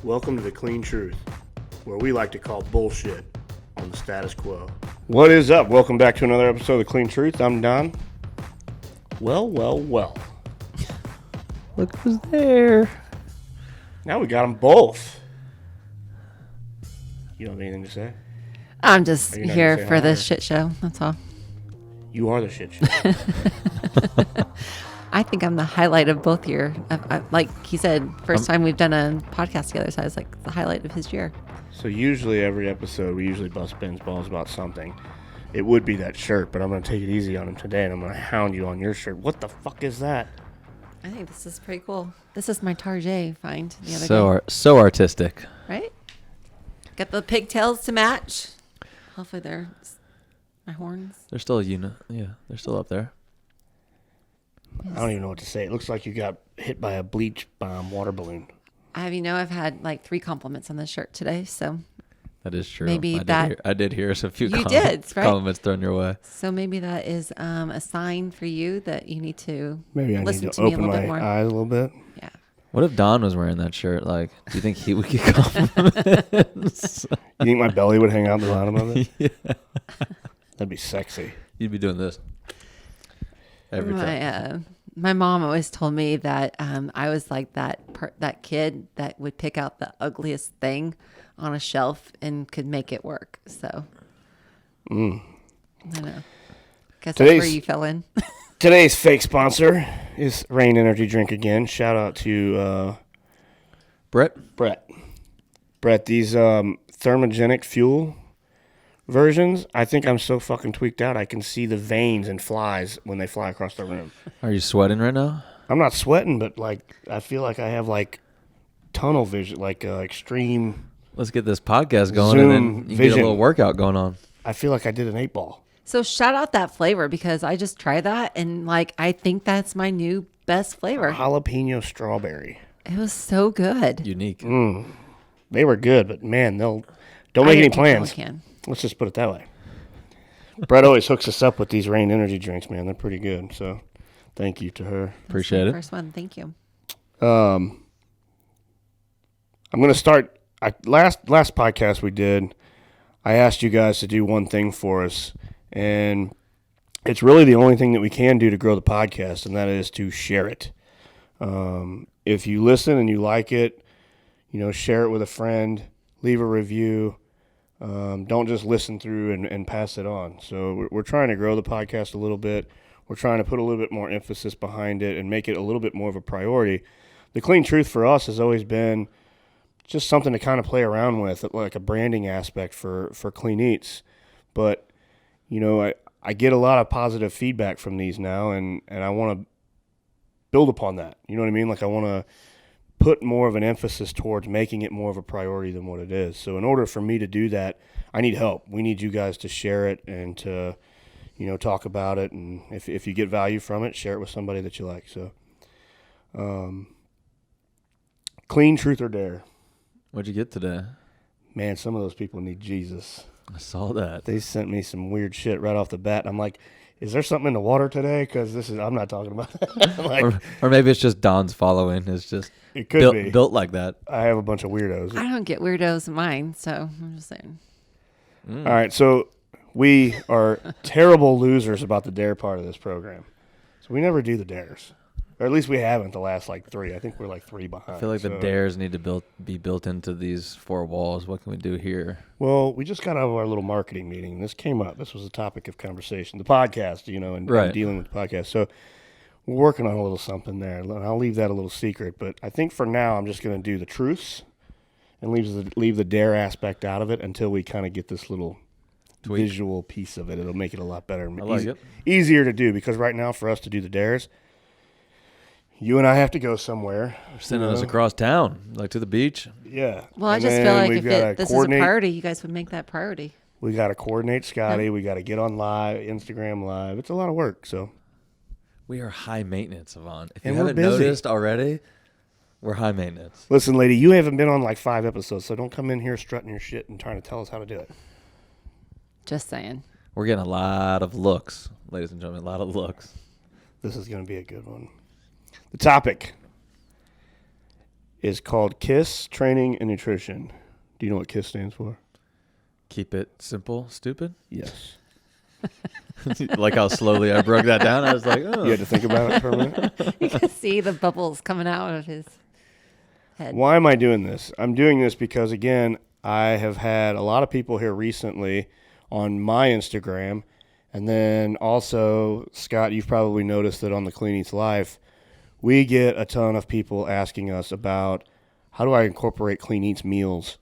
Welcome to the Clean Truth, where we like to call bullshit on the status quo. What is up? Welcome back to another episode of the Clean Truth. I'm Don. Well. Look who's there. Now we got them both. You don't have anything to say? I'm just Are you not here gonna say for hi, this or- shit show. That's all. You are the shit show. I think I'm the highlight of both year. Like he said, first time we've done a podcast together, so I was like the highlight of his year. So usually every episode, we usually bust Ben's balls about something. It would be that shirt, but I'm going to take it easy on him today, and I'm going to hound you on your shirt. What the fuck is that? I think this is pretty cool. This is my Tarjay find the other day. So artistic. Right? Got the pigtails to match. Hopefully they're my horns. They're still a unit. Yeah, they're still up there. I don't even know what to say. It looks like you got hit by a bleach bomb water balloon. I've had like 3 compliments on this shirt today, so That is true. Maybe I did hear a few You did, right? compliments thrown your way. that is a sign for you that you need to Maybe I listen need to to me a open little my bit more. eyes a little bit. Yeah. What if Don was wearing that shirt? Like, do you think he would get compliments? You think my belly would hang out the bottom of it? Yeah. That'd be sexy. You'd be doing this every time. My mom always told me that I was like that kid that would pick out the ugliest thing on a shelf and could make it work. So, I don't know. Guess that's where you fell in. Today's fake sponsor is Rain Energy Drink again. Shout out to Brett? Brett, these thermogenic fuel versions, I think I'm so fucking tweaked out I can see the veins and flies when they fly across the room. Are you sweating right now? I'm not sweating, but like I feel like I have like tunnel vision, like extreme. Let's get this podcast going Zoom and then you can get a vision. little workout going on. I feel like I did an 8-ball. So shout out that flavor because I just tried that and like I think that's my new best flavor. Jalapeno strawberry. It was so good. Unique. They were good, but man, don't I make any didn't take plans. one can. Let's just put it that way. Brett always hooks us up with these Rain Energy drinks, man. They're pretty good. So thank you to her. Appreciate it. First one, thank you. I'm going to start. Last podcast we did, I asked you guys to do one thing for us, and it's really the only thing that we can do to grow the podcast, and that is to share it. If you listen and you like it, share it with a friend, leave a review. Don't just listen through and pass it on. So we're trying to grow the podcast a little bit. We're trying to put a little bit more emphasis behind it and make it a little bit more of a priority. The Clean Truth for us has always been just something to kind of play around with, like a branding aspect for Clean Eatz. But, I get a lot of positive feedback from these now, and I want to build upon that. You know what I mean? Like I want to put more of an emphasis towards making it more of a priority than what it is. So in order for me to do that, I need help. We need you guys to share it and to, talk about it. And if you get value from it, share it with somebody that you like. So, Clean Truth or Dare. What'd you get today? Man, some of those people need Jesus. I saw that. They sent me some weird shit right off the bat. I'm like, is there something in the water today? Because I'm not talking about that. Like, or maybe it's just Don's following. It's just it could be. built like that. I have a bunch of weirdos. I don't get weirdos in mine, so I'm just saying. All right, so we are terrible losers about the dare part of this program. So we never do the dares. Or at least we haven't the last 3. I think we're 3 behind. I feel like the dares need to be built into these 4 walls. What can we do here? Well, we just got out of our little marketing meeting. This came up. This was a topic of conversation. The podcast, and Right. dealing with the podcast. So we're working on a little something there. And I'll leave that a little secret. But I think for now I'm just going to do the truths and leave the dare aspect out of it until we kind of get this little visual piece of it. It'll make it a lot better. I like it. Easier to do because right now for us to do the dares, you and I have to go somewhere. They're sending us across town, like to the beach. Yeah. Well, I And just feel then like we've if gotta this is a coordinate- priority, you guys would make that priority. We got to coordinate Scotty. We got to get on live, Instagram live. It's a lot of work. So We are high maintenance, Evonne. If And you we're haven't busy. noticed already, we're high maintenance. listen, lady, you haven't been on 5 episodes, so don't come in here strutting your shit and trying to tell us how to do it. Just saying. We're getting a lot of looks, ladies and gentlemen, a lot of looks. This is going to be a good one. The topic is called KISS, Training and Nutrition. Do you know what KISS stands for? Keep it simple, stupid. Yes. Like how slowly I broke that down. I was like, oh. You had to think about it for a minute? You can see the bubbles coming out of his head. Why am I doing this? I'm doing this because, again, I have had a lot of people here recently on my Instagram. And then also, Scott, you've probably noticed that on the Clean Eatz Life, we get a ton of people asking us about how do I incorporate Clean Eatz meals,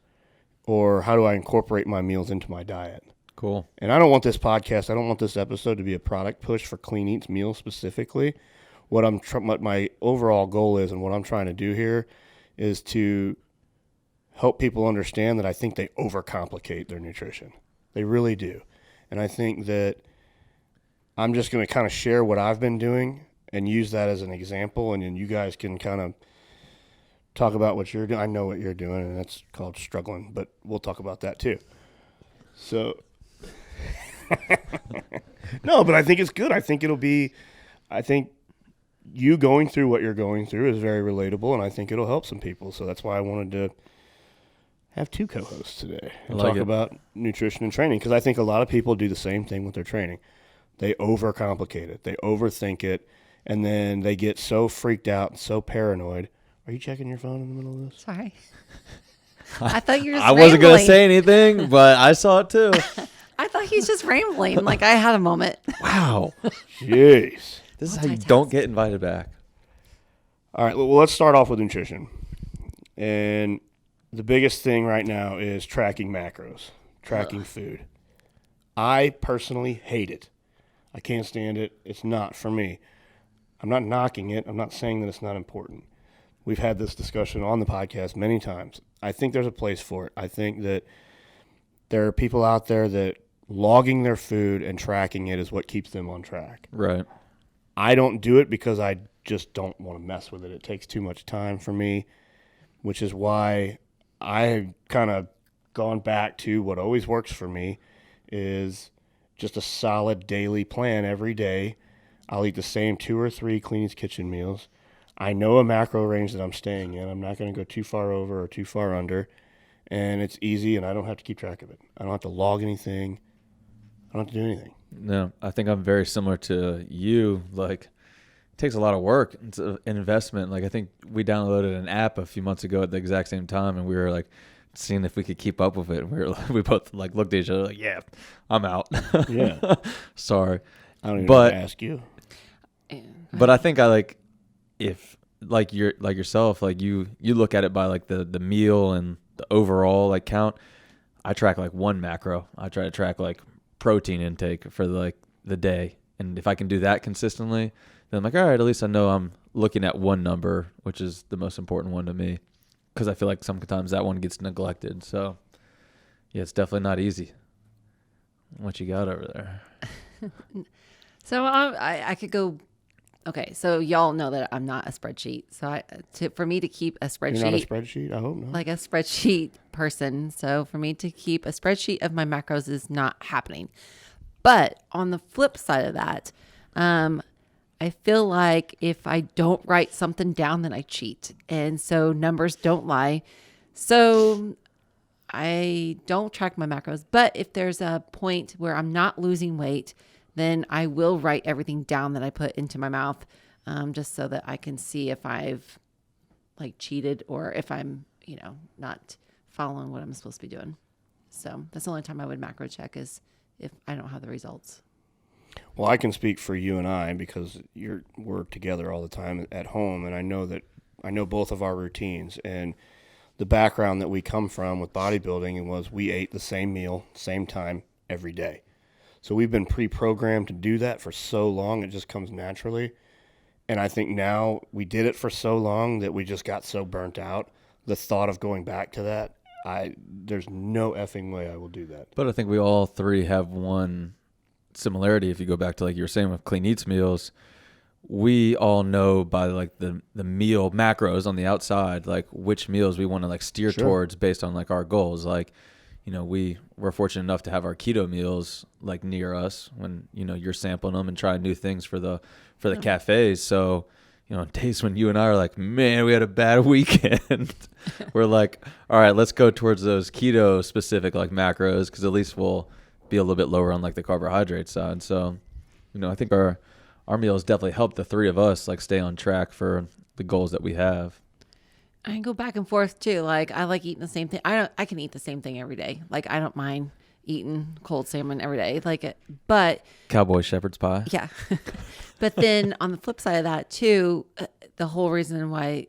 or how do I incorporate my meals into my diet? Cool. And I don't want this podcast, I don't want this episode to be a product push for Clean Eatz meals specifically. What my overall goal is, and what I'm trying to do here, is to help people understand that I think they overcomplicate their nutrition. They really do. And I think that I'm just going to kind of share what I've been doing and use that as an example, and then you guys can kind of talk about what you're doing. I know what you're doing, and that's called struggling, but we'll talk about that too. So, no, but I think it's good. I think you going through what you're going through is very relatable, and I think it'll help some people. So that's why I wanted to have two co-hosts today and talk about nutrition and training, because I think a lot of people do the same thing with their training. They overcomplicate it. They overthink it, and then they get so freaked out and so paranoid. Are you checking your phone in the middle of this? Sorry. I thought you were just I wasn't going to rambling. say anything, but I saw it too. I thought he was just rambling. Like I had a moment. Wow. Jeez. This is how you don't get invited back. All right, well, let's start off with nutrition. And the biggest thing right now is tracking macros, tracking food. I personally hate it. I can't stand it. It's not for me. I'm not knocking it. I'm not saying that it's not important. We've had this discussion on the podcast many times. I think there's a place for it. I think that there are people out there that logging their food and tracking it is what keeps them on track. Right. I don't do it because I just don't want to mess with it. It takes too much time for me, which is why I've kind of gone back to what always works for me is just a solid daily plan every day. I'll eat the same 2 or 3 Clean Eatz Kitchen meals. I know a macro range that I'm staying in. I'm not going to go too far over or too far under. And it's easy, and I don't have to keep track of it. I don't have to log anything. I don't have to do anything. No, I think I'm very similar to you. Like, it takes a lot of work. It's an investment. Like, I think we downloaded an app a few months ago at the exact same time, and we were like seeing if we could keep up with it. And we both like looked at each other like, yeah, I'm out. Yeah. Sorry. I don't even know to ask you. But I think if like yourself, like you look at it by like the meal and the overall like count. I track like one macro. I try to track like protein intake for like the day. And if I can do that consistently, then I'm like, all right, at least I know I'm looking at one number, which is the most important one to me. Because I feel like sometimes that one gets neglected. So, yeah, it's definitely not easy. What you got over there? So I could go. Okay, so y'all know that I'm not a spreadsheet. So for me to keep a spreadsheet, You're not a spreadsheet? I hope not. like a spreadsheet person. So for me to keep a spreadsheet of my macros is not happening. But on the flip side of that, I feel like if I don't write something down, then I cheat. And so numbers don't lie. So I don't track my macros. But if there's a point where I'm not losing weight, then I will write everything down that I put into my mouth, just so that I can see if I've like cheated or if I'm, not following what I'm supposed to be doing. So that's the only time I would macro check is if I don't have the results. Well, I can speak for you and I because we're together all the time at home, and I know both of our routines and the background that we come from with bodybuilding was we ate the same meal, same time every day. So we've been pre-programmed to do that for so long, it just comes naturally. And I think now we did it for so long that we just got so burnt out. The thought of going back to that, there's no effing way I will do that. But I think we all three have one similarity. If you go back to like you were saying with Clean Eatz meals, we all know by like the meal macros on the outside, like which meals we want to like steer towards based on like our goals. Like, we're fortunate enough to have our keto meals like near us when, you're sampling them and trying new things for the cafes. So, days when you and I are like, man, we had a bad weekend. We're like, all right, let's go towards those keto specific like macros, because at least we'll be a little bit lower on like the carbohydrate side. So, I think our meals definitely help the three of us like stay on track for the goals that we have. I can go back and forth too. Like I like eating the same thing. I can eat the same thing every day. Like I don't mind eating cold salmon every day. Like it, but Cowboy shepherd's pie. yeah. But then on the flip side of that too, the whole reason why,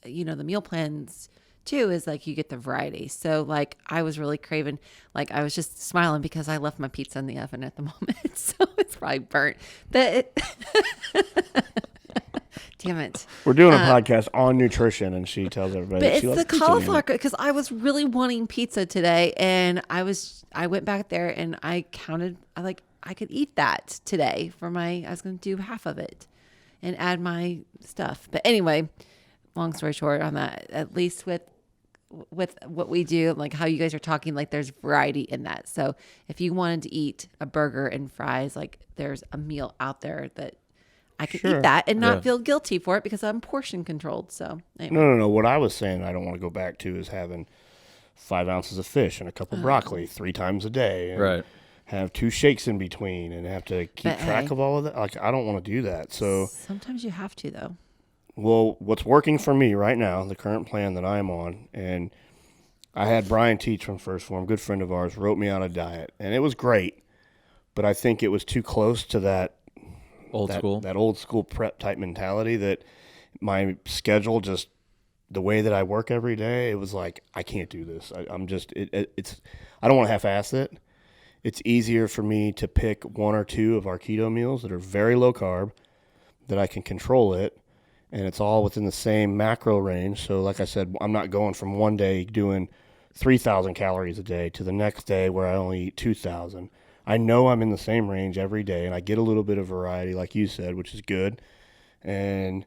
the meal plans too is like you get the variety. So like I was really craving, like I was just smiling because I left my pizza in the oven at the moment. So it's probably burnt. But damn it. We're doing a podcast on nutrition, and she tells everybody But she it's loves the pizza cauliflower, because I was really wanting pizza today, and I went back there and I counted. I could eat that today I was going to do half of it and add my stuff. But anyway, long story short on that, at least with what we do, like how you guys are talking, like there's variety in that. So if you wanted to eat a burger and fries, like there's a meal out there that I could eat that and not feel guilty for it because I'm portion controlled. So anyway. No. What I was saying I don't want to go back to is having 5 ounces of fish and a cup of broccoli 3 times a day. And right. Have 2 shakes in between and have to keep track of all of that. Like, I don't want to do that. So sometimes you have to, though. Well, what's working for me right now, the current plan that I'm on, and I had Brian Teach from First Form, good friend of ours, wrote me out a diet, and it was great, but I think it was too close to that old school prep type mentality that my schedule, just the way that I work every day, it was like, I can't do this. I don't want to half-ass it. It's easier for me to pick 1 or 2 of our keto meals that are very low carb, that I can control it, and it's all within the same macro range. So like I said, I'm not going from one day doing 3,000 calories a day to the next day where I only eat 2,000. I know I'm in the same range every day, and I get a little bit of variety, like you said, which is good. And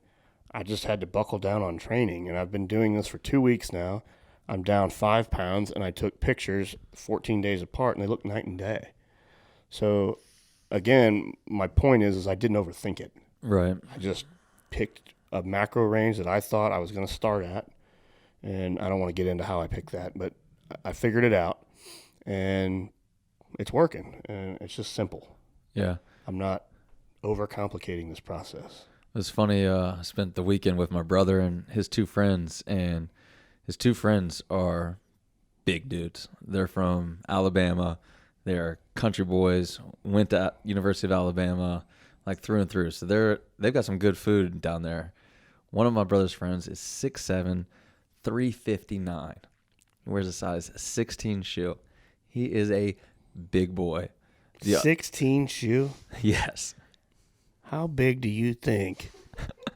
I just had to buckle down on training, and I've been doing this for 2 weeks now. I'm down 5 pounds, and I took pictures 14 days apart, and they look night and day. So, again, my point is I didn't overthink it. Right. I just picked a macro range that I thought I was going to start at, and I don't want to get into how I picked that, but I figured it out, and it's working, and it's just simple. Yeah. I'm not overcomplicating this process. It was funny. I spent the weekend with my brother and his 2 friends, and his 2 friends are big dudes. They're from Alabama. They're country boys, went to University of Alabama, like through and through. So they've got some good food down there. One of my brother's friends is 6'7", 359. He wears a size 16 shoe. He is a big boy. 16 shoe? Yes. How big do you think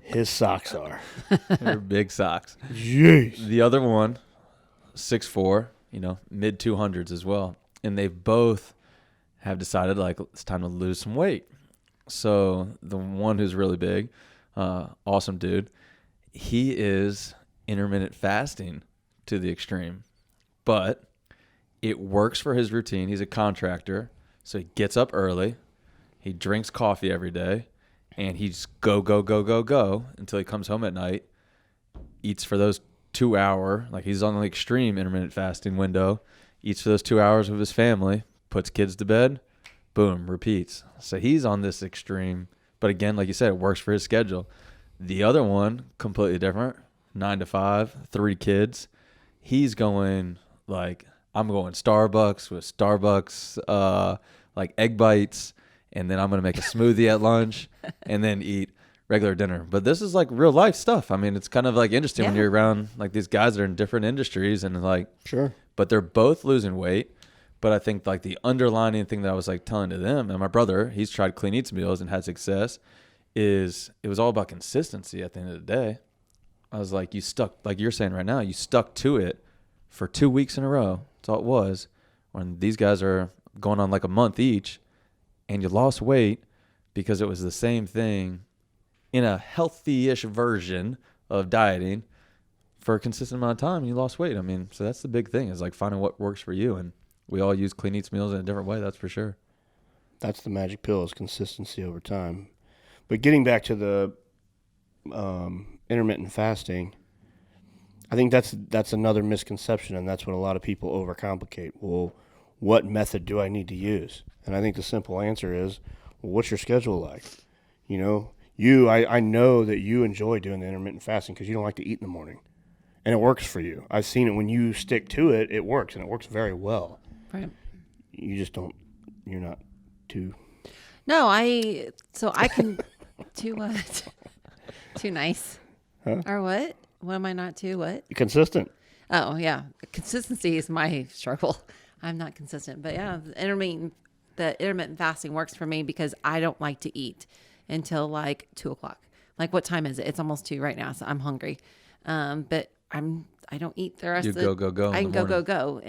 his socks are? They're big socks. Jeez. The other one, 6'4", mid 200s as well. And they both have decided, like, it's time to lose some weight. So the one who's really big, awesome dude, he is intermittent fasting to the extreme. But it works for his routine. He's a contractor, so he gets up early. He drinks coffee every day. And he just go until he comes home at night, eats for those 2 hour, like he's on the extreme intermittent fasting window, eats for those 2 hours with his family, puts kids to bed, boom, repeats. So he's on this extreme. But again, like you said, it works for his schedule. The other one, completely different, 9 to 5, 3 kids. He's going like, I'm going Starbucks with Starbucks, like egg bites. And then I'm going to make a smoothie at lunch and then eat regular dinner. But this is like real life stuff. I mean, it's kind of like interesting when you're around like these guys that are in different industries and like, sure. But they're both losing weight. But I think like the underlining thing that I was like telling to them, and my brother, he's tried Clean Eatz meals and had success, is it was all about consistency at the end of the day. I was like, you stuck, like you're saying right now, you stuck to it for 2 weeks in a row. That's all it was. When these guys are going on like a month each, and you lost weight because it was the same thing in a healthy-ish version of dieting for a consistent amount of time, and you lost weight. I mean, so that's the big thing, is like finding what works for you. And we all use Clean Eatz meals in a different way, that's for sure. That's the magic pill, is consistency over time. But getting back to the intermittent fasting, I think that's another misconception, and that's what a lot of people overcomplicate. Well, what method do I need to use? And I think the simple answer is, well, what's your schedule like? You know, I know that you enjoy doing the intermittent fasting because you don't like to eat in the morning, and it works for you. I've seen it when you stick to it, it works, and it works very well. Right. You just don't. You're not too. No, I can too what? Too nice. Huh? Or what? What am I not too what? Consistent. Oh yeah, consistency is my struggle. I'm not consistent, but yeah, the intermittent fasting works for me because I don't like to eat until like 2:00. Like, what time is it? It's almost 2 right now, so I'm hungry. But I don't eat the rest of the go. I can go.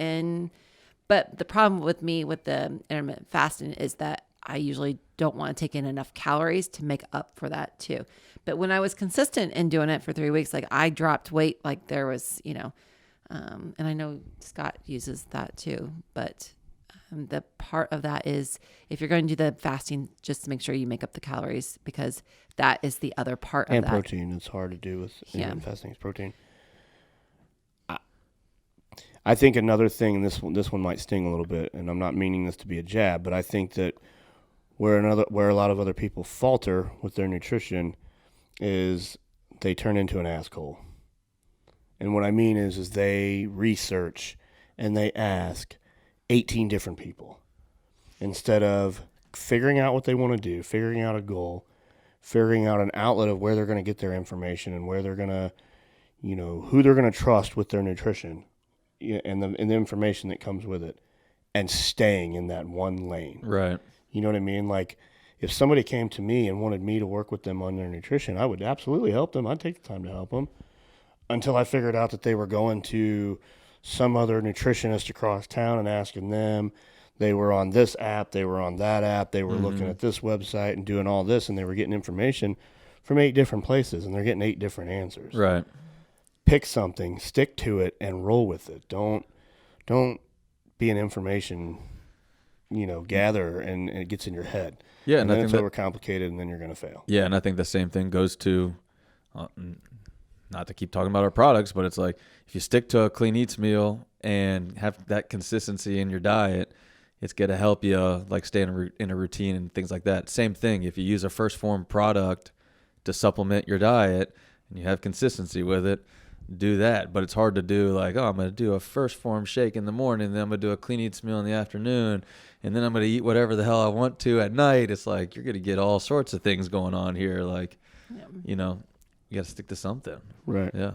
But the problem with me with the intermittent fasting is that I usually don't want to take in enough calories to make up for that too. But when I was consistent in doing it for 3 weeks, like I dropped weight, like there was, and I know Scott uses that too, but the part of that is if you're going to do the fasting, just to make sure you make up the calories, because that is the other part of that. And protein. It's hard to do with intermittent fasting is protein. I think another thing, and this one might sting a little bit, and I'm not meaning this to be a jab, but I think that where a lot of other people falter with their nutrition is they turn into an asshole. And what I mean is they research and they ask 18 different people instead of figuring out what they want to do, figuring out a goal, figuring out an outlet of where they're going to get their information and where they're going to, who they're going to trust with their nutrition. And the information that comes with it, and staying in that one lane. Right. You know what I mean? Like, if somebody came to me and wanted me to work with them on their nutrition, I would absolutely help them. I'd take the time to help them until I figured out that they were going to some other nutritionist across town and asking them. They were on this app, they were on that app, they were looking at this website and doing all this, and they were getting information from 8 different places, and they're getting 8 different answers. Right. Pick something, stick to it, and roll with it. Don't be an information, gatherer, and it gets in your head. Yeah, and then it's overcomplicated, and then you're going to fail. Yeah, and I think the same thing goes to, not to keep talking about our products, but it's like if you stick to a Clean Eatz meal and have that consistency in your diet, it's going to help you like stay in a routine and things like that. Same thing, if you use a First Form product to supplement your diet and you have consistency with it, do that. But it's hard to do like, I'm going to do a First Form shake in the morning, then I'm going to do a Clean Eatz meal in the afternoon, and then I'm going to eat whatever the hell I want to at night. It's like you're going to get all sorts of things going on here. Like, you got to stick to something. Right. Yeah.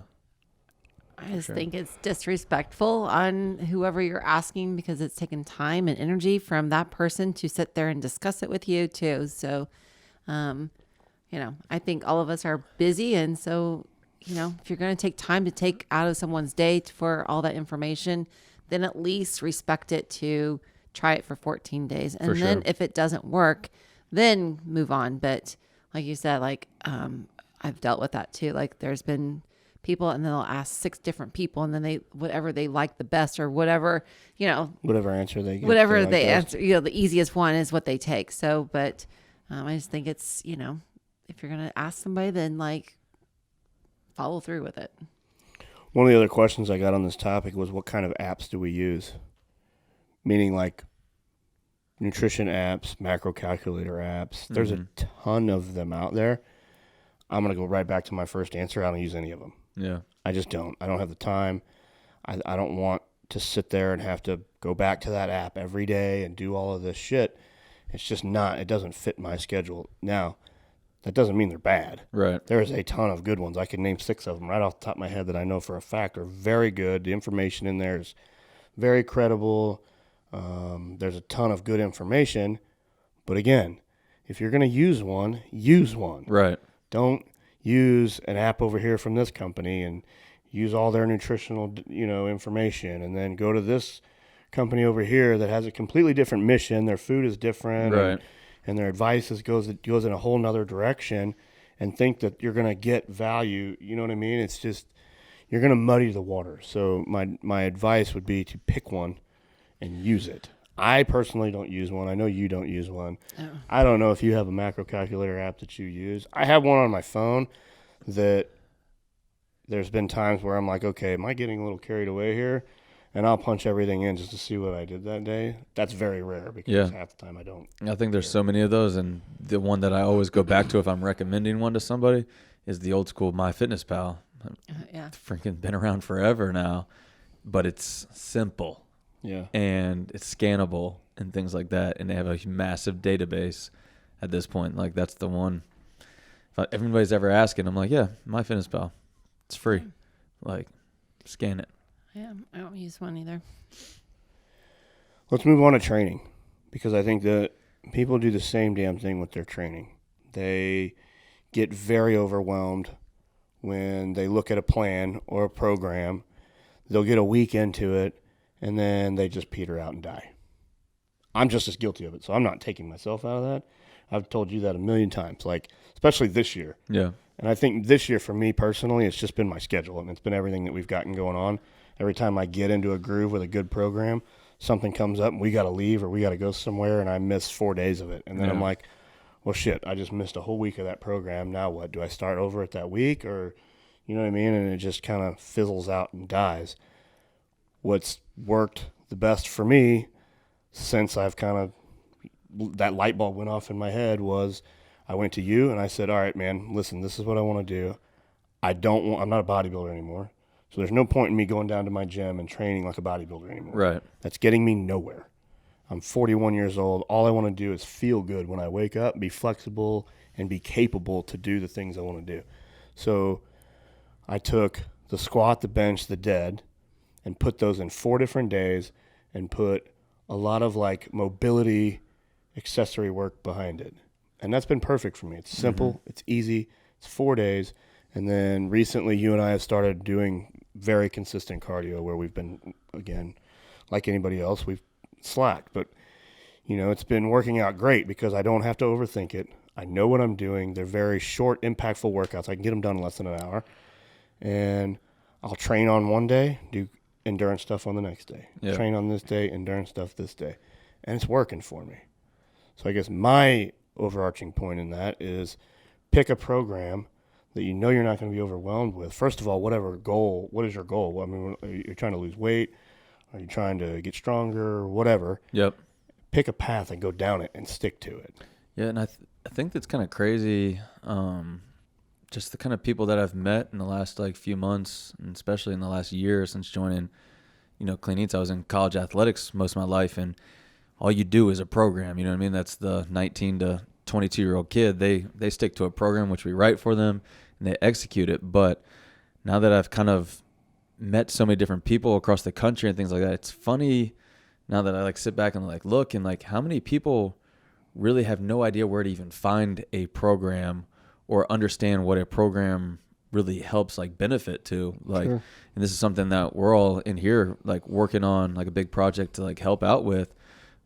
I just think it's disrespectful on whoever you're asking because it's taken time and energy from that person to sit there and discuss it with you too. So, I think all of us are busy, and so if you're going to take time to take out of someone's day for all that information, then at least respect it to try it for 14 days. And then if it doesn't work, then move on. But like you said, like, I've dealt with that too. Like there's been people and they'll ask 6 different people and then whatever they like the best or whatever, whatever answer they get. Whatever they answer, the easiest one is what they take. So, but I just think it's, if you're going to ask somebody, then like, follow through with it. One of the other questions I got on this topic was what kind of apps do we use? Meaning like nutrition apps, macro calculator apps. There's a ton of them out there. I'm going to go right back to my first answer. I don't use any of them. Yeah. I just don't. I don't have the time. I don't want to sit there and have to go back to that app every day and do all of this shit. It's just not. It doesn't fit my schedule. Now, that doesn't mean they're bad. Right. There's a ton of good ones. I can name 6 of them right off the top of my head that I know for a fact are very good. The information in there is very credible. There's a ton of good information. But again, if you're going to use one, use one. Right. Don't use an app over here from this company and use all their nutritional, information and then go to this company over here that has a completely different mission. Their food is different. Right. And their advice goes in a whole nother direction and think that you're going to get value. You know what I mean? It's just, you're going to muddy the water. So my advice would be to pick one and use it. I personally don't use one. I know you don't use one. Oh. I don't know if you have a macro calculator app that you use. I have one on my phone that there's been times where I'm like, okay, am I getting a little carried away here? And I'll punch everything in just to see what I did that day. That's very rare because half the time I don't. I think there's so many of those, and the one that I always go back to if I'm recommending one to somebody is the old school MyFitnessPal. Yeah. It's freaking been around forever now, but it's simple. Yeah. And it's scannable and things like that, and they have a massive database at this point. Like, that's the one. If everybody's ever asking, I'm like, yeah, MyFitnessPal. It's free. Like, scan it. Yeah, I don't use one either. Let's move on to training, because I think that people do the same damn thing with their training. They get very overwhelmed when they look at a plan or a program. They'll get a week into it, and then they just peter out and die. I'm just as guilty of it, so I'm not taking myself out of that. I've told you that a million times, like, especially this year. Yeah. And I think this year for me personally, it's just been my schedule, and it's been everything that we've gotten going on. Every time I get into a groove with a good program, something comes up and we got to leave or we got to go somewhere, and I miss 4 days of it. And then I'm like, well, shit, I just missed a whole week of that program. Now what? Do I start over at that week, or, you know what I mean? And it just kind of fizzles out and dies. What's worked the best for me since I've kind of, that light bulb went off in my head, was I went to you and I said, all right, man, listen, this is what I want to do. I'm not a bodybuilder anymore. So there's no point in me going down to my gym and training like a bodybuilder anymore. Right. That's getting me nowhere. I'm 41 years old. All I want to do is feel good when I wake up, be flexible, and be capable to do the things I want to do. So I took the squat, the bench, the dead, and put those in 4 different days and put a lot of like mobility accessory work behind it. And that's been perfect for me. It's simple. It's easy. It's 4 days. And then recently you and I have started doing very consistent cardio where we've been, again, like anybody else, we've slacked. But, you know, it's been working out great because I don't have to overthink it. I know what I'm doing. They're very short, impactful workouts. I can get them done in less than an hour. And I'll train on one day, do endurance stuff on the next day. Yeah. Train on this day, endurance stuff this day. And it's working for me. So I guess my overarching point in that is pick a program that you know you're not going to be overwhelmed with. First of all, what is your goal? I mean, are you trying to lose weight? Are you trying to get stronger? Whatever. Yep. Pick a path and go down it and stick to it. Yeah, and I think that's kind of crazy. Just the kind of people that I've met in the last like few months, and especially in the last year since joining, Clean Eatz. I was in college athletics most of my life, and all you do is a program. You know what I mean? That's the 19 to 22-year-old kid. They stick to a program which we write for them, and they execute it. But now that I've kind of met so many different people across the country and things like that, it's funny now that I like sit back and like look and like how many people really have no idea where to even find a program or understand what a program really helps like benefit to, like. Sure. And this is something that we're all in here like working on, like a big project to like help out with.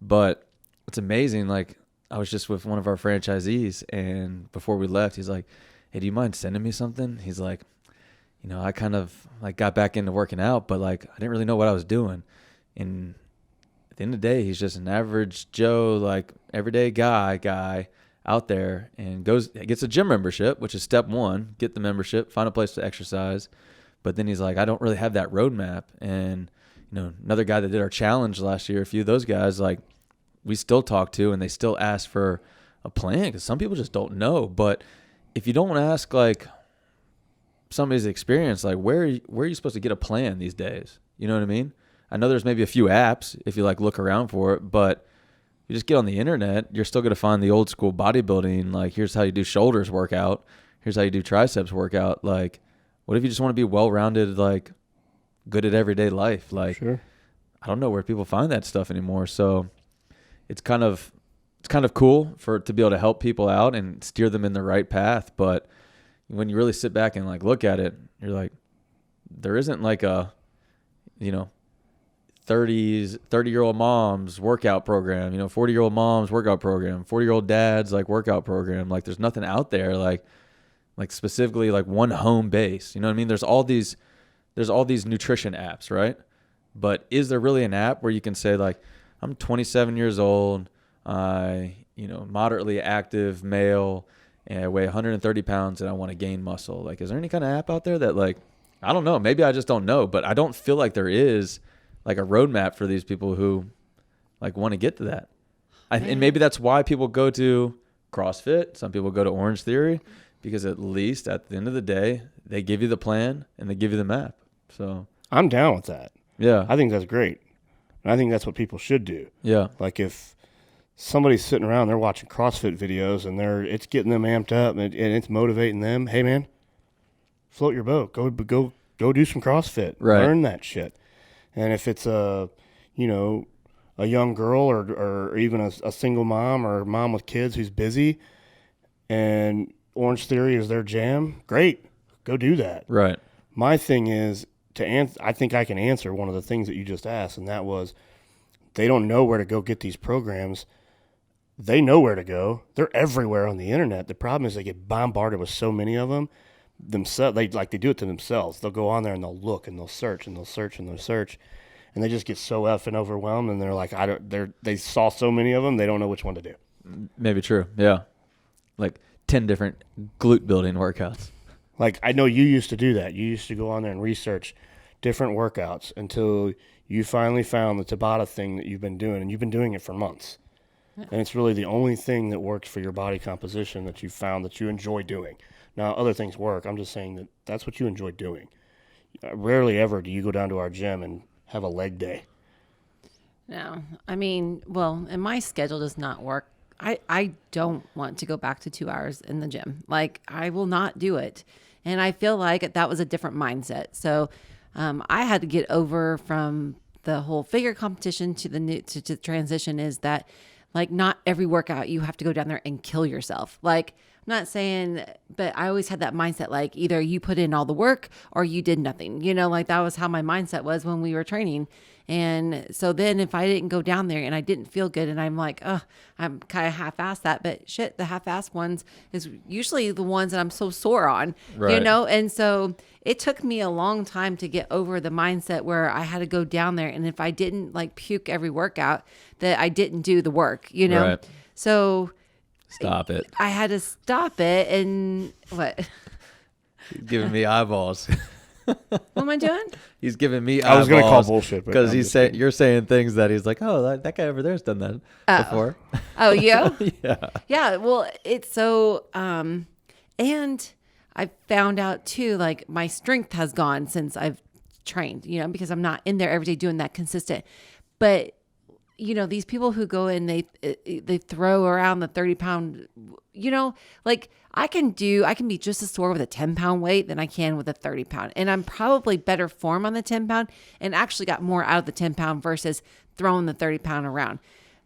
But it's amazing. Like, I was just with one of our franchisees, and before we left, he's like, hey, do you mind sending me something? He's like, I kind of like got back into working out, but like I didn't really know what I was doing. And at the end of the day, he's just an average Joe, like everyday guy out there, and gets a gym membership, which is step one. Get the membership, find a place to exercise. But then he's like, I don't really have that roadmap. And another guy that did our challenge last year, a few of those guys, like, we still talk to, and they still ask for a plan because some people just don't know. But if you don't ask like somebody's experience, like where are you supposed to get a plan these days? You know what I mean? I know there's maybe a few apps if you like look around for it, but you just get on the internet, you're still going to find the old school bodybuilding. Like, here's how you do shoulders workout. Here's how you do triceps workout. Like, what if you just want to be well-rounded, like good at everyday life? Like, sure. I don't know where people find that stuff anymore. So it's kind of cool to be able to help people out and steer them in the right path. But when you really sit back and like look at it, you're like, there isn't like a, 30-year-old mom's workout program, 40-year-old mom's workout program, 40-year-old dad's like workout program. Like, there's nothing out there like specifically like one home base. You know what I mean? There's all these nutrition apps, right? But is there really an app where you can say like, I'm 27 years old, moderately active male, and I weigh 130 pounds and I want to gain muscle. Like, is there any kind of app out there that, like, I don't know, maybe I just don't know, but I don't feel like there is like a roadmap for these people who like want to get to that. And maybe that's why people go to CrossFit. Some people go to Orange Theory, because at least at the end of the day, they give you the plan and they give you the map. So I'm down with that. Yeah. I think that's great. And I think that's what people should do. Yeah. Like if somebody's sitting around, they're watching CrossFit videos and it's getting them amped up and it's motivating them. Hey man, float your boat. Go do some CrossFit. Right. Learn that shit. And if it's a young girl or even a single mom or a mom with kids who's busy and Orange Theory is their jam, great. Go do that. Right. My thing is I think I can answer one of the things that you just asked, and that was they don't know where to go get these programs. They know where to go. They're everywhere on the internet. The problem is they get bombarded with so many of them. Themselves, they do it to themselves. They'll go on there and they'll look and they'll search and they'll search and they'll search, and they just get so effing overwhelmed. And they're like, they saw so many of them, they don't know which one to do. Maybe true. Yeah, like 10 different glute building workouts. Like I know you used to do that. You used to go on there and research different workouts until you finally found the Tabata thing that you've been doing, and you've been doing it for months. Yeah. And it's really the only thing that works for your body composition that you found that you enjoy doing. Now, other things work. I'm just saying that that's what you enjoy doing. Rarely ever do you go down to our gym and have a leg day. No. I mean, well, and my schedule does not work. I don't want to go back to 2 hours in the gym. Like, I will not do it. And I feel like that was a different mindset. So I had to get over from the whole figure competition to the transition is that, like, not every workout you have to go down there and kill yourself. Like, I'm not saying, but I always had that mindset, like either you put in all the work or you did nothing, like that was how my mindset was when we were training. And so then if I didn't go down there and I didn't feel good and I'm like, I'm kind of half-assed that, but shit, the half-assed ones is usually the ones that I'm so sore on, right. And so it took me a long time to get over the mindset where I had to go down there. And if I didn't like puke every workout, that I didn't do the work, Right. So stop it. I had to stop it. And what? He's giving me eyeballs. What am I doing? He's giving me I was eyeballs. going to call bullshit. Because you're saying things that he's like, oh, that guy over there's done that before. Oh, yeah? Yeah. Yeah, well, it's so, and I found out too, like my strength has gone since I've trained, because I'm not in there every day doing that consistent. But these people who go in, they throw around the 30-pound, like I can be just as sore with a 10-pound weight than I can with a 30-pound. And I'm probably better form on the 10-pound and actually got more out of the 10-pound versus throwing the 30-pound around.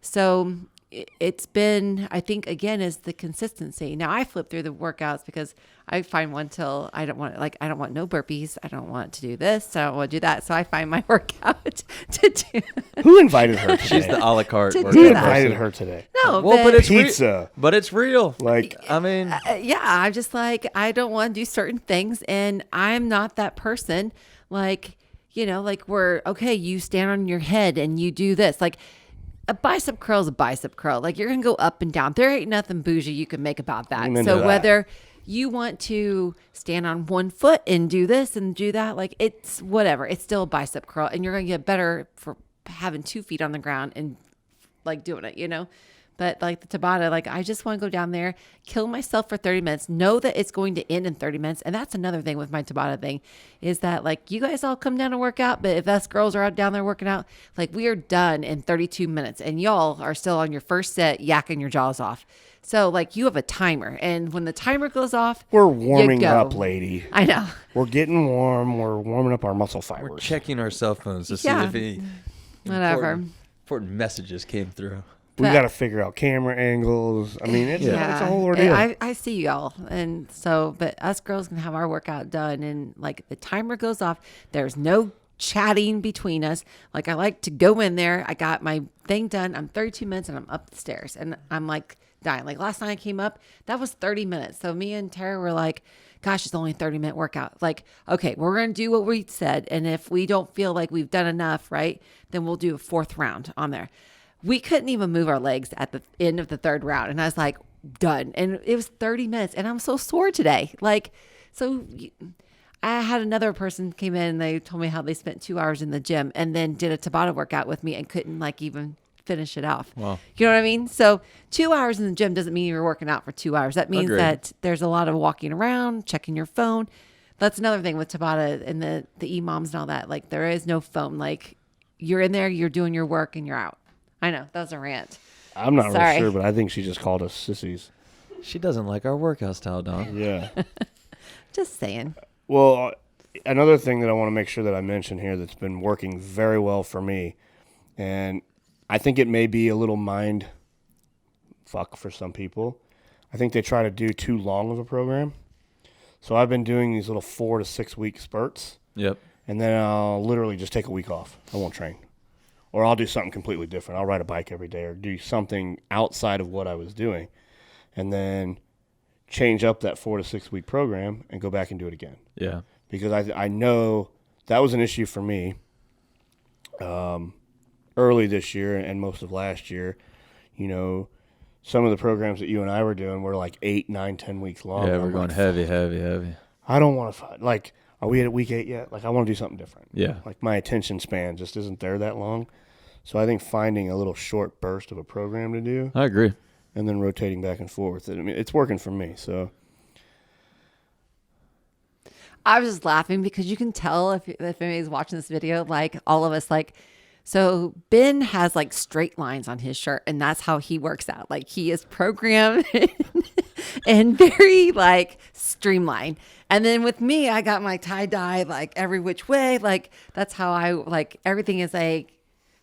So it's been, I think, again, is the consistency. Now I flip through the workouts because I find one till I don't want no burpees. I don't want to do this. I don't want to do that. So I find my workout to do. Who invited her today? She's the a la carte. Who invited her today? No, well, but it's pizza. But it's real. Like, I mean, yeah, I'm just like, I don't want to do certain things. And I'm not that person. Like, like you stand on your head and you do this. Like, a bicep curl is a bicep curl. Like, you're going to go up and down. There ain't nothing bougie you can make about that. So whether you want to stand on one foot and do this and do that, like, it's whatever. It's still a bicep curl. And you're going to get better for having 2 feet on the ground and like doing it, But like the Tabata, like I just want to go down there, kill myself for 30 minutes, know that it's going to end in 30 minutes. And that's another thing with my Tabata thing is that like you guys all come down to work out, but if us girls are out down there working out, like we are done in 32 minutes and y'all are still on your first set yakking your jaws off. So like you have a timer and when the timer goes off, we're warming up, lady. I know. We're getting warm. We're warming up our muscle fibers. we're checking our cell phones to see if any important messages came through. We got to figure out camera angles. I mean, it's a whole ordeal. I see y'all. And so, but us girls can have our workout done. And like the timer goes off, there's no chatting between us. Like I like to go in there. I got my thing done. I'm 32 minutes and I'm up the stairs and I'm like dying. Like last night I came up, that was 30 minutes. So me and Tara were like, gosh, it's only a 30-minute workout. Like, okay, we're going to do what we said. And if we don't feel like we've done enough, right, then we'll do a 4th round on there. We couldn't even move our legs at the end of the 3rd round. And I was like, done. And it was 30 minutes and I'm so sore today. Like, so I had another person came in and they told me how they spent 2 hours in the gym and then did a Tabata workout with me and couldn't like even finish it off. Wow. You know what I mean? So 2 hours in the gym doesn't mean you're working out for 2 hours. That means Agreed. that there's a lot of walking around, checking your phone. That's another thing with Tabata and the e-moms and all that. Like there is no phone. Like you're in there, you're doing your work and you're out. I know that was a rant. I'm not Sorry. really sure, but I think she just called us sissies. She doesn't like our workout style, Don. Yeah. Just saying. Well, another thing that I want to make sure that I mention here that's been working very well for me, and I think it may be a little mind fuck for some people. I think they try to do too long of a program. So I've been doing these little 4 to 6 week spurts. Yep. And then I'll literally just take a week off. I won't train. Or I'll do something completely different. I'll ride a bike every day or do something outside of what I was doing. And then change up that 4 to 6 week program and go back and do it again. Yeah. Because I know that was an issue for me early this year and most of last year. You know, some of the programs that you and I were doing were like 8, 9, 10 weeks long. Yeah, we're going heavy. I don't want to fight. Like, are we at week 8 yet? Like, I want to do something different. Yeah. Like, my attention span just isn't there that long. So I think finding a little short burst of a program to do I agree. and then rotating back and forth. I mean, it's working for me. So I was just laughing because you can tell if anybody's watching this video, like all of us, like, so Ben has like straight lines on his shirt and that's how he works out. Like he is programmed and very like streamlined. And then with me, I got my tie dye, like every which way. Like that's how I like everything is like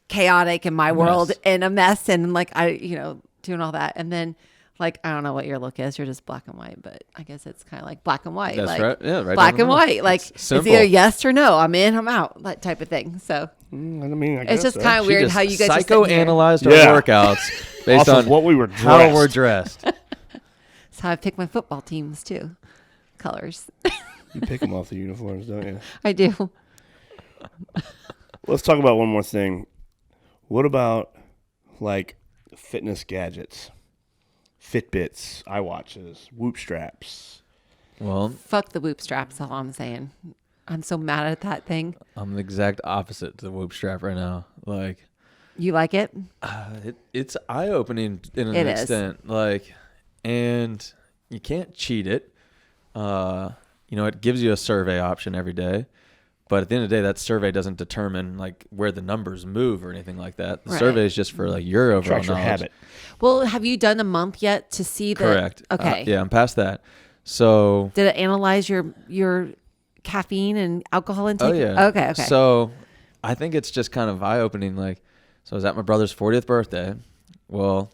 chaotic in my world and a mess. And like, doing all that. And then like, I don't know what your look is. You're just black and white, but I guess it's kind of like black and white. That's like, right. Yeah, right. black and white. Like it's either yes or no. I'm in, I'm out, that type of thing. So I mean, I it's guess just so. kind of She weird just how you guys just sit here. psychoanalyzed Yeah. our workouts based Off on of what we were how dressed. we're dressed. That's how I pick my football teams too. Colors. You pick them off the uniforms, don't you? I do. Let's talk about one more thing. What about like fitness gadgets? Fitbits, iWatches, Whoop straps. Well, Fuck the Whoop straps, all I'm saying. I'm so mad at that thing. I'm the exact opposite to the Whoop strap right now. Like, You like it? it's eye-opening in an It is. extent. Like, and you can't cheat it. It gives you a survey option every day. But at the end of the day, that survey doesn't determine like where the numbers move or anything like that. The Right. survey is just for like your overall Tracks your knowledge. habit. Well, have you done a month yet to see that? Correct. Okay. Yeah, I'm past that. So. Did it analyze your caffeine and alcohol intake? Oh yeah. Okay. So I think it's just kind of eye-opening. Like, so I was at my brother's 40th birthday. Well,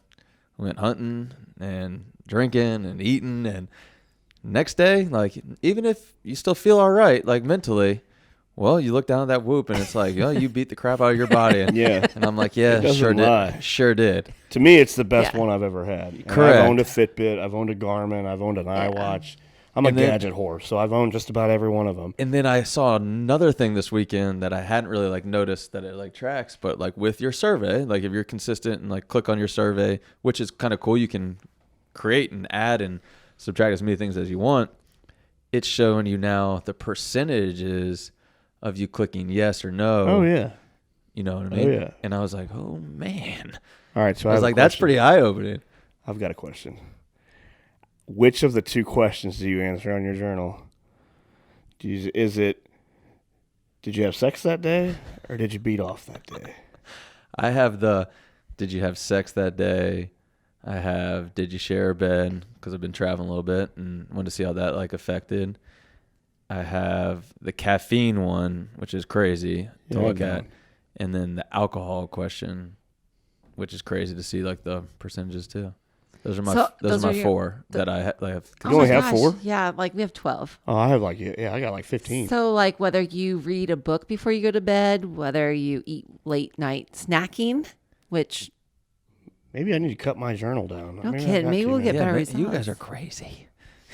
we went hunting and drinking and eating, and next day, like, even if you still feel all right, like mentally, well, you look down at that Whoop and it's like, oh, you beat the crap out of your body. And, Yeah. and I'm like, yeah, It doesn't sure lie. did. Sure did. To me, it's the best Yeah. one I've ever had. And Correct. I've owned a Fitbit. I've owned a Garmin. I've owned an iWatch. I'm a And then- gadget whore, so I've owned just about every one of them. And then I saw another thing this weekend that I hadn't really like noticed that it like tracks, but like with your survey, like if you're consistent and like click on your survey, which is kind of cool, you can create and add and subtract as many things as you want. It's showing you now the percentages of you clicking yes or no. Oh, yeah. You know what I mean? yeah. And I was like, oh man. All right, so I was have a like, that's question. pretty eye opening. I've got a question. Which of the 2 questions do you answer on your journal? Did you have sex that day, or did you beat off that day? I have did you have sex that day? I have, did you share a bed? Because I've been traveling a little bit and wanted to see how that like affected. I have the caffeine one, which is crazy to Yeah, look man. at. And then the alcohol question, which is crazy to see like the percentages too. Those are my So those those are are my your- 4 that I have. You only my have 4? Yeah, like we have 12. Oh, I have like, I got like 15. So like whether you read a book before you go to bed, whether you eat late night snacking, which Maybe I need to cut my journal down. No Maybe I kidding. got Maybe to, we'll man. get better man, results. you guys are crazy.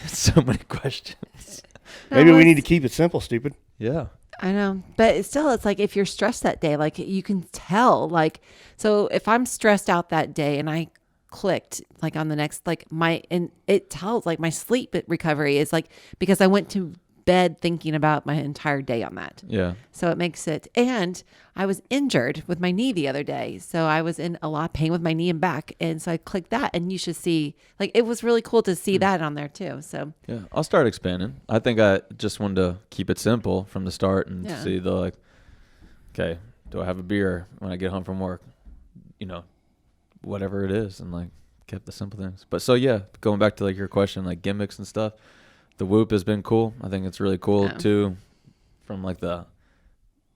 So many questions. Maybe No, we need it's- to keep it simple, stupid. Yeah. I know, but it's still, it's like if you're stressed that day, like you can tell, like, so if I'm stressed out that day and I clicked like on the next, like and it tells like my sleep recovery is like, because I went to bed thinking about my entire day on that. Yeah. So it makes it, and I was injured with my knee the other day. So I was in a lot of pain with my knee and back. And so I clicked that, and you should see, like, it was really cool to see that on there too. So yeah, I'll start expanding. I think I just wanted to keep it simple from the start and see the, like, okay, do I have a beer when I get home from work? You know, whatever it is, and like kept the simple things. But so yeah, going back to like your question, like gimmicks and stuff, the Whoop has been cool. I think it's really cool too, from like the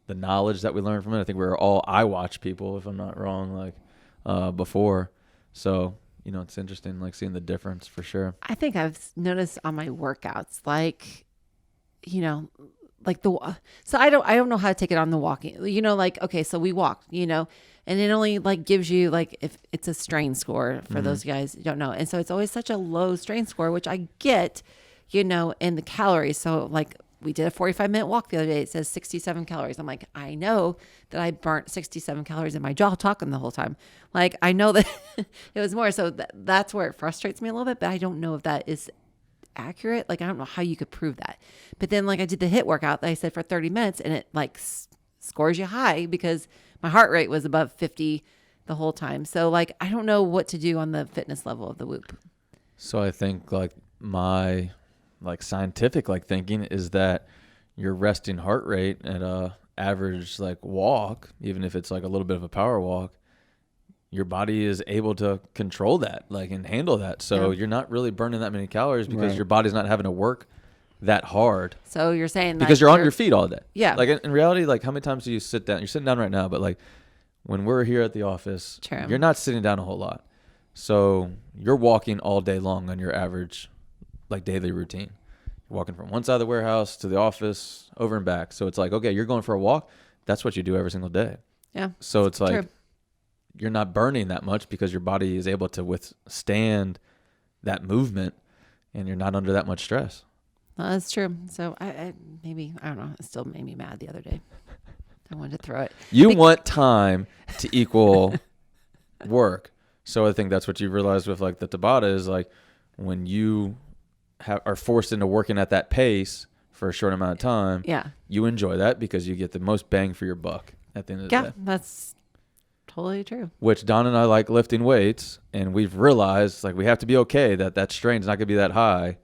knowledge that we learned from it. I think we were all iWatch people, if I'm not wrong, like before. So, you know, it's interesting like seeing the difference for sure. I think I've noticed on my workouts, like, you know, like so I don't know how to take it on the walking, you know, like, okay, so we walk, you know, and it only like gives you like, if it's a strain score for those guys who don't know. And so it's always such a low strain score, which I get, you know, in the calories. So like we did a 45-minute walk the other day. It says 67 calories. I'm like, I know that I burnt 67 calories in my jaw talking the whole time. Like, I know that it was more. So that's where it frustrates me a little bit, but I don't know if that is accurate. Like, I don't know how you could prove that. But then like I did the HIIT workout that I said for 30 minutes, and it like scores you high because my heart rate was above 50 the whole time. So like, I don't know what to do on the fitness level of the Whoop. So I think like my like scientific like thinking is that your resting heart rate at a average like walk, even if it's like a little bit of a power walk, your body is able to control that, like, and handle that. So you're not really burning that many calories because your body's not having to work that hard. So you're saying because you're on your feet all day. Yeah. Like in reality, like how many times do you sit down? You're sitting down right now, but like when we're here at the office, you're not sitting down a whole lot. So you're walking all day long on your average like daily routine. You're walking from one side of the warehouse to the office, over and back. So it's like, okay, you're going for a walk. That's what you do every single day. Yeah. So it's like you're not burning that much because your body is able to withstand that movement, and you're not under that much stress. Well, that's true. So I don't know. It still made me mad the other day. I wanted to throw it. You want time to equal work. So I think that's what you realized with like the Tabata is like when you are forced into working at that pace for a short amount of time. Yeah. You enjoy that because you get the most bang for your buck at the end of the day. Yeah, that's totally true. Which Don and I like lifting weights, and we've realized like we have to be okay that strain's not going to be that high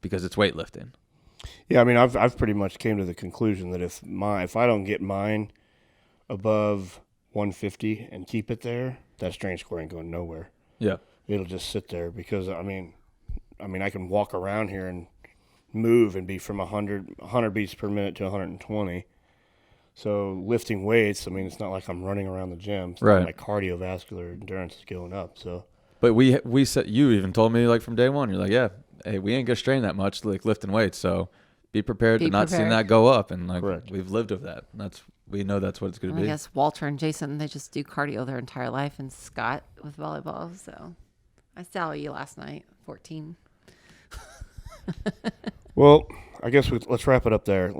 because it's weightlifting. Yeah, I mean, I've pretty much came to the conclusion that if I don't get mine above 150 and keep it there, that strain score ain't going nowhere. Yeah, it'll just sit there because I mean, I can walk around here and move and be from 100 beats per minute to 120. So lifting weights, I mean, it's not like I'm running around the gym. It's right. Not my cardiovascular endurance is going up. So, but we said, you even told me like from day one, you're like, yeah, hey, we ain't gonna strain that much like lifting weights. So be prepared to not seeing that go up. And like correct. We've lived with that. We know that's what it's gonna be. I guess Walter and Jason, they just do cardio their entire life, and Scott with volleyball. So I saw you last night, 14. Well, I guess let's wrap it up there.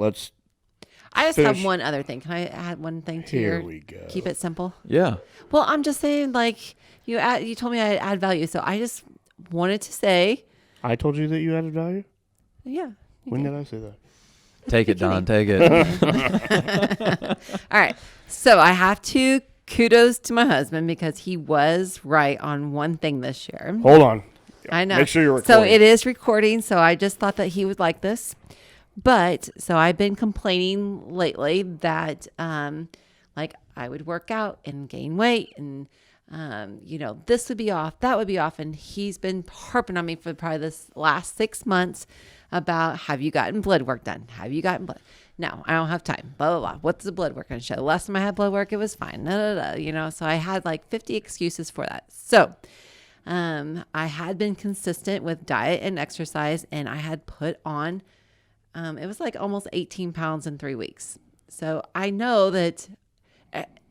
I just have one other thing. Can I add one thing to Here we go. Keep it simple? Yeah. Well, I'm just saying, like, you told me I'd add value, so I just wanted to say. I told you that you added value? Yeah. When did I say that? Take it, Don. Take it. All right. So I have to kudos to my husband because he was right on one thing this year. Hold on. I know. Make sure you're recording. So it is recording. So I just thought that he would like this. But so I've been complaining lately that like I would work out and gain weight and this would be off, that would be off. And he's been harping on me for probably this last 6 months about, have you gotten blood work done? Have you gotten blood? No, I don't have time. Blah, blah, blah. What's the blood work going to show? The last time I had blood work, it was fine. So I had like 50 excuses for that. So I had been consistent with diet and exercise, and I had put on it was like almost 18 pounds in 3 weeks. So I know that,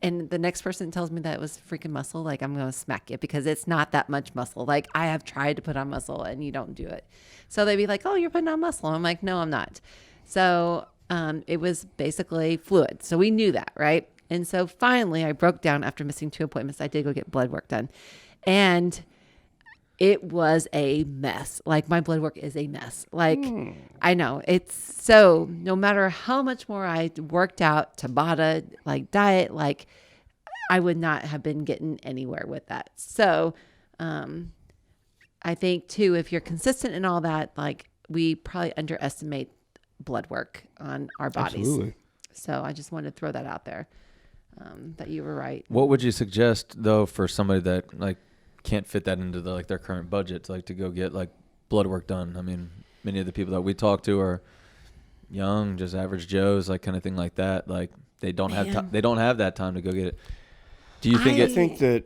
and the next person tells me that it was freaking muscle, like I'm going to smack you because it's not that much muscle. Like I have tried to put on muscle and you don't do it. So they'd be like, oh, you're putting on muscle. I'm like, no, I'm not. So it was basically fluid. So we knew that, right? And so finally I broke down after missing 2 appointments. I did go get blood work done. And it was a mess. Like my blood work is a mess. Like I know it's so, no matter how much more I worked out, Tabata, like diet, like I would not have been getting anywhere with that. So, I think too, if you're consistent in all that, like we probably underestimate blood work on our bodies. Absolutely. So I just wanted to throw that out there, that you were right. What would you suggest though for somebody that like can't fit that into their current budget to like to go get like blood work done? I mean, many of the people that we talk to are young, just average Joes, like kind of thing like that. Like they don't have they don't have that time to go get it. Do you think I think that,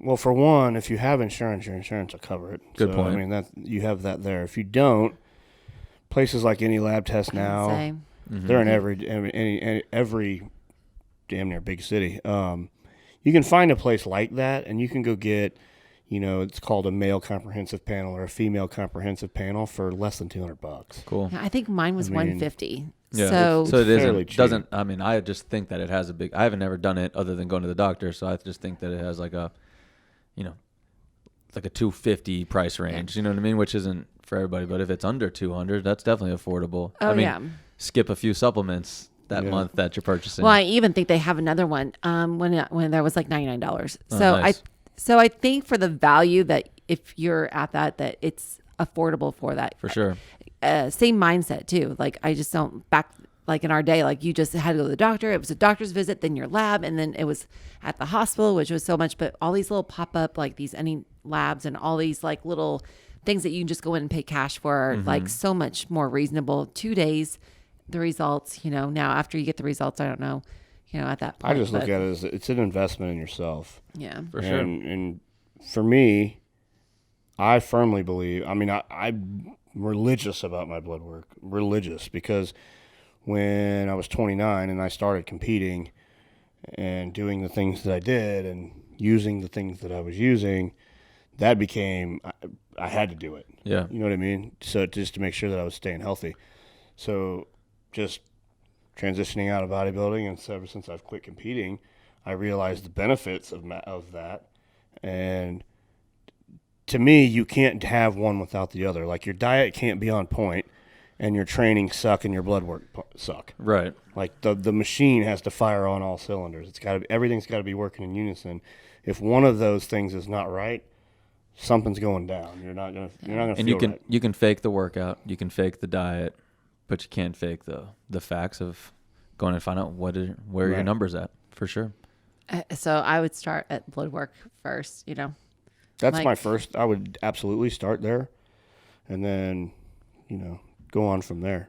well, for one, if you have insurance, your insurance will cover it. Good point. I mean, that you have that there. If you don't, places like Any Lab Test now, they're in every damn near big city. You can find a place like that, and you can go get, it's called a male comprehensive panel or a female comprehensive panel for less than $200. Cool. Yeah, I think mine was $150. Yeah. So it doesn't. I mean, I just think that it has a big. I haven't never done it other than going to the doctor, so I just think that it has like a, like a $250 price range. You know what I mean? Which isn't for everybody, but if it's under $200, that's definitely affordable. Oh, I mean, yeah. Skip a few supplements that month that you're purchasing. Well, I even think they have another one when there was like $99. Oh, So nice. I think for the value that if you're at that it's affordable for that. For sure. Same mindset too. Like I just don't back like in our day, like you just had to go to the doctor. It was a doctor's visit, then your lab, and then it was at the hospital, which was so much. But all these little pop up like these Any Labs and all these like little things that you can just go in and pay cash for are like so much more reasonable. 2 days, the results. Now after you get the results, I don't know. At that point, I just look at it as it's an investment in yourself. Yeah, For sure. And for me, I firmly believe, I'm religious about my blood work. Religious, because when I was 29 and I started competing and doing the things that I did and using the things that I was using, that became, I had to do it. Yeah. You know what I mean? So just to make sure that I was staying healthy. So just transitioning out of bodybuilding, and so ever since I've quit competing, I realized the benefits of that. And to me, you can't have one without the other. Like your diet can't be on point and your training suck and your blood work suck. Right. Like the machine has to fire on all cylinders. Everything's got to be working in unison. If one of those things is not right, something's going down. You're not gonna And feel right. you can fake the workout, you can fake the diet, but you can't fake the facts of going and find out where your numbers at, for sure. So I would start at blood work first. That's my first. I would absolutely start there, and then go on from there.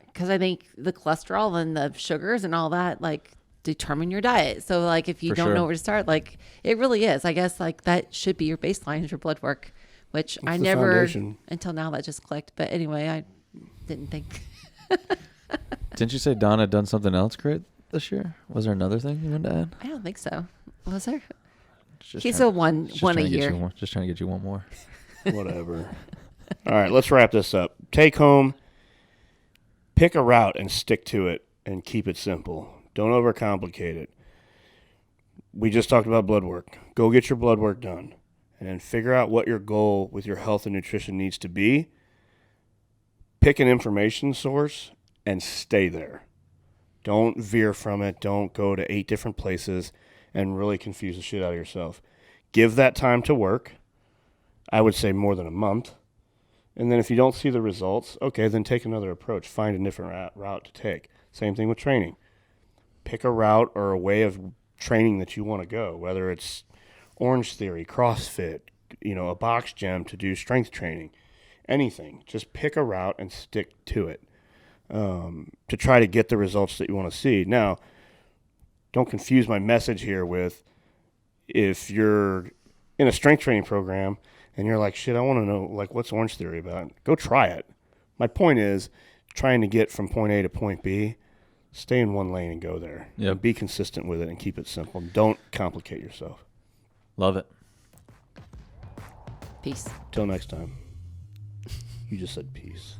Because I think the cholesterol and the sugars and all that like determine your diet. So like if you don't know where to start, like it really is. I guess like that should be your baseline is your blood work, which It's I the never foundation. until now that just clicked. But anyway, I didn't think. Didn't you say Don had done something else great this year? Was there another thing you wanted to add? I don't think so. Was there? Just He's trying- a one just a trying to get year. you one- Just trying to get you one more. Whatever. All right, let's wrap this up. Take home, pick a route and stick to it and keep it simple. Don't overcomplicate it. We just talked about blood work. Go get your blood work done and figure out what your goal with your health and nutrition needs to be. Pick an information source and stay there. Don't veer from it. Don't go to 8 different places and really confuse the shit out of yourself. Give that time to work. I would say more than a month. And then if you don't see the results, okay, then take another approach. Find a different route to take. Same thing with training. Pick a route or a way of training that you want to go, whether it's Orange Theory, CrossFit, a box gym to do strength training, anything. Just pick a route and stick to it to try to get the results that you want to see. Now, don't confuse my message here with if you're in a strength training program and you're like, shit, I want to know, like, what's Orange Theory about? Go try it. My point is trying to get from point A to point B, stay in one lane and go there. Yep. And be consistent with it and keep it simple. Don't complicate yourself. Love it. Peace. Till next time. You just said peace.